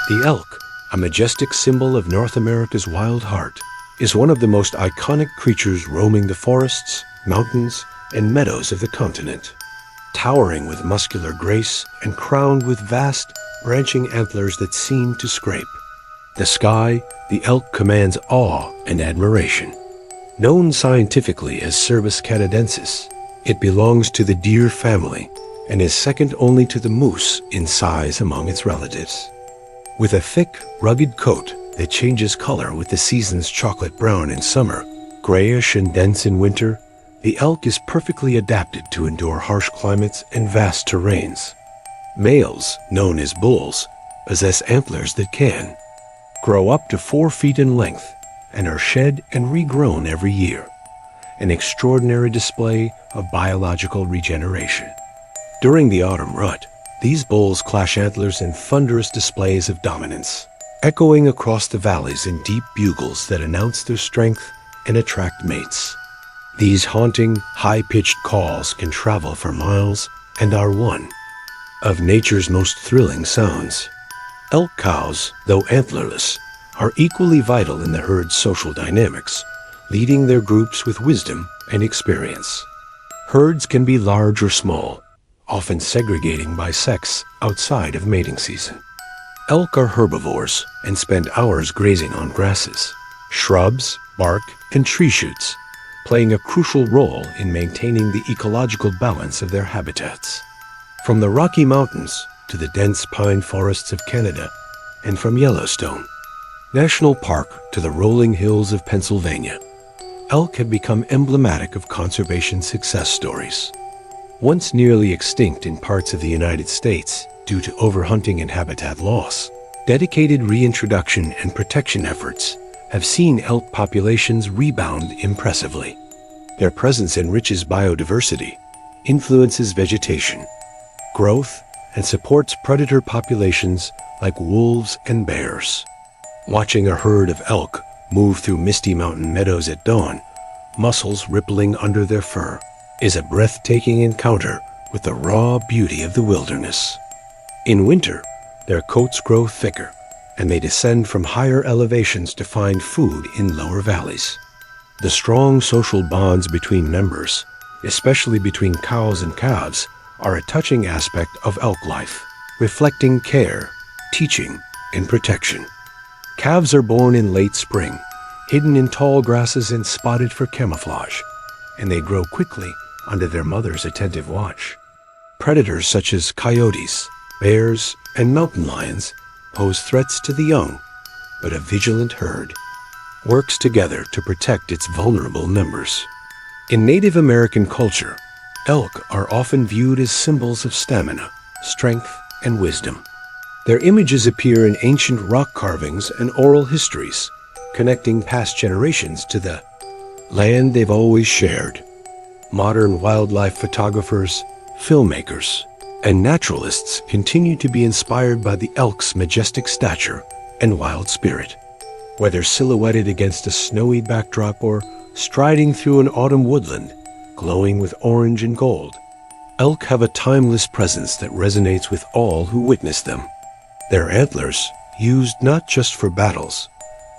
The elk, a majestic symbol of North America's wild heart, is one of the most iconic creatures roaming the forests, mountains, and meadows of the continent. Towering with muscular grace and crowned with vast, branching antlers that seem to scrape the sky, the elk commands awe and admiration. Known scientifically as Cervus canadensis, it belongs to the deer family and is second only to the moose in size among its relatives. With a thick, rugged coat that changes color with the season's chocolate brown in summer, grayish and dense in winter, the elk is perfectly adapted to endure harsh climates and vast terrains. Males, known as bulls, possess antlers that can grow up to 4 feet in length and are shed and regrown every year, an extraordinary display of biological regeneration. During the autumn rut, these bulls clash antlers in thunderous displays of dominance, echoing across the valleys in deep bugles that announce their strength and attract mates. These haunting, high-pitched calls can travel for miles and are one of nature's most thrilling sounds. Elk cows, though antlerless, are equally vital in the herd's social dynamics, leading their groups with wisdom and experience. Herds can be large or small, often segregating by sex outside of mating season. Elk are herbivores and spend hours grazing on grasses, shrubs, bark, and tree shoots, playing a crucial role in maintaining the ecological balance of their habitats. From the Rocky Mountains to the dense pine forests of Canada, and from Yellowstone National Park to the rolling hills of Pennsylvania, elk have become emblematic of conservation success stories. Once nearly extinct in parts of the United States due to overhunting and habitat loss, dedicated reintroduction and protection efforts have seen elk populations rebound impressively. Their presence enriches biodiversity, influences vegetation, growth, and supports predator populations like wolves and bears. Watching a herd of elk move through misty mountain meadows at dawn, muscles rippling under their fur, is a breathtaking encounter with the raw beauty of the wilderness. In winter, their coats grow thicker, and they descend from higher elevations to find food in lower valleys. The strong social bonds between members, especially between cows and calves, are a touching aspect of elk life, reflecting care, teaching, and protection. Calves are born in late spring, hidden in tall grasses and spotted for camouflage, and they grow quickly under their mother's attentive watch. Predators such as coyotes, bears, and mountain lions pose threats to the young, but a vigilant herd works together to protect its vulnerable members. In Native American culture, elk are often viewed as symbols of stamina, strength, and wisdom. Their images appear in ancient rock carvings and oral histories, connecting past generations to the land they've always shared. Modern wildlife photographers, filmmakers, and naturalists continue to be inspired by the elk's majestic stature and wild spirit. Whether silhouetted against a snowy backdrop or striding through an autumn woodland, glowing with orange and gold, elk have a timeless presence that resonates with all who witness them. Their antlers, used not just for battles,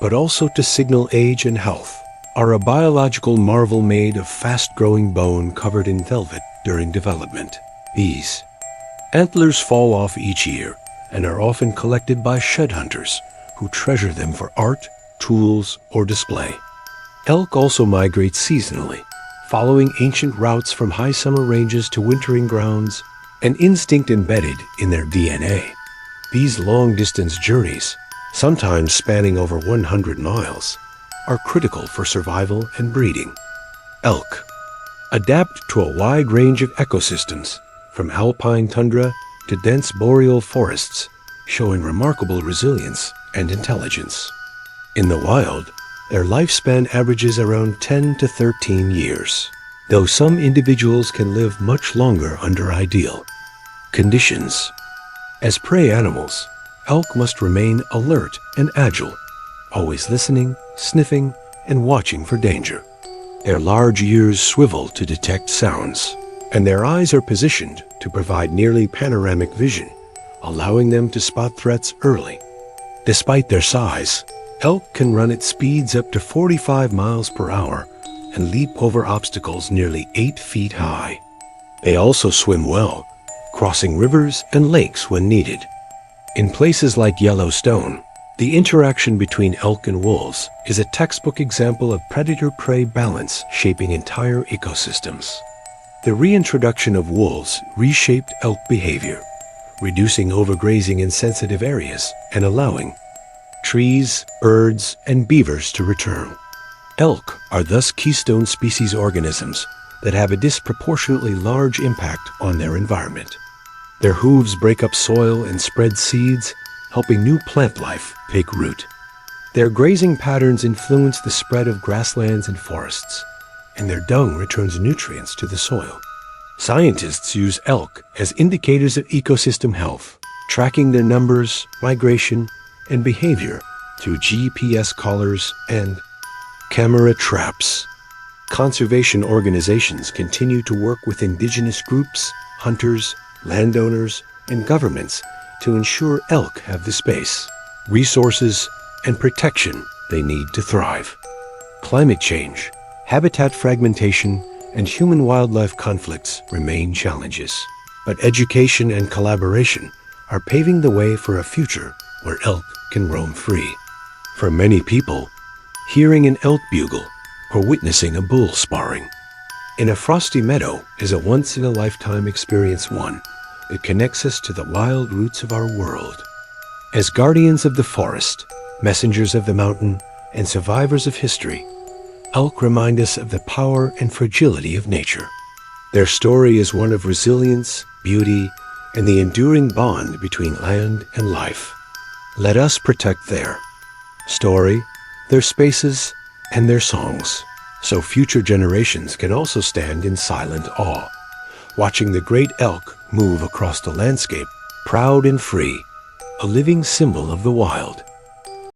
but also to signal age and health, are a biological marvel made of fast-growing bone covered in velvet during development. These antlers fall off each year and are often collected by shed hunters who treasure them for art, tools, or display. Elk also migrate seasonally, following ancient routes from high summer ranges to wintering grounds, an instinct embedded in their DNA. These long-distance journeys, sometimes spanning over 100 miles, are critical for survival and breeding. Elk adapt to a wide range of ecosystems, from alpine tundra to dense boreal forests, showing remarkable resilience and intelligence. In the wild, their lifespan averages around 10 to 13 years, though some individuals can live much longer under ideal conditions. As prey animals, elk must remain alert and agile, always listening, sniffing, and watching for danger. Their large ears swivel to detect sounds, and their eyes are positioned to provide nearly panoramic vision, allowing them to spot threats early. Despite their size, elk can run at speeds up to 45 miles per hour and leap over obstacles nearly 8 feet high. They also swim well, crossing rivers and lakes when needed. In places like Yellowstone, the interaction between elk and wolves is a textbook example of predator-prey balance shaping entire ecosystems. The reintroduction of wolves reshaped elk behavior, reducing overgrazing in sensitive areas and allowing trees, birds, and beavers to return. Elk are thus keystone species organisms that have a disproportionately large impact on their environment. Their hooves break up soil and spread seeds, helping new plant life take root. Their grazing patterns influence the spread of grasslands and forests, and their dung returns nutrients to the soil. Scientists use elk as indicators of ecosystem health, tracking their numbers, migration, and behavior through GPS collars and camera traps. Conservation organizations continue to work with indigenous groups, hunters, landowners, and governments to ensure elk have the space, resources, and protection they need to thrive. Climate change, habitat fragmentation, and human-wildlife conflicts remain challenges, but education and collaboration are paving the way for a future where elk can roam free. For many people, hearing an elk bugle or witnessing a bull sparring in a frosty meadow is a once-in-a-lifetime experience, one that connects us to the wild roots of our world. As guardians of the forest, messengers of the mountain, and survivors of history, elk remind us of the power and fragility of nature. Their story is one of resilience, beauty, and the enduring bond between land and life. Let us protect their story, their spaces, and their songs, so future generations can also stand in silent awe, watching the great elk move across the landscape, proud and free, a living symbol of the wild.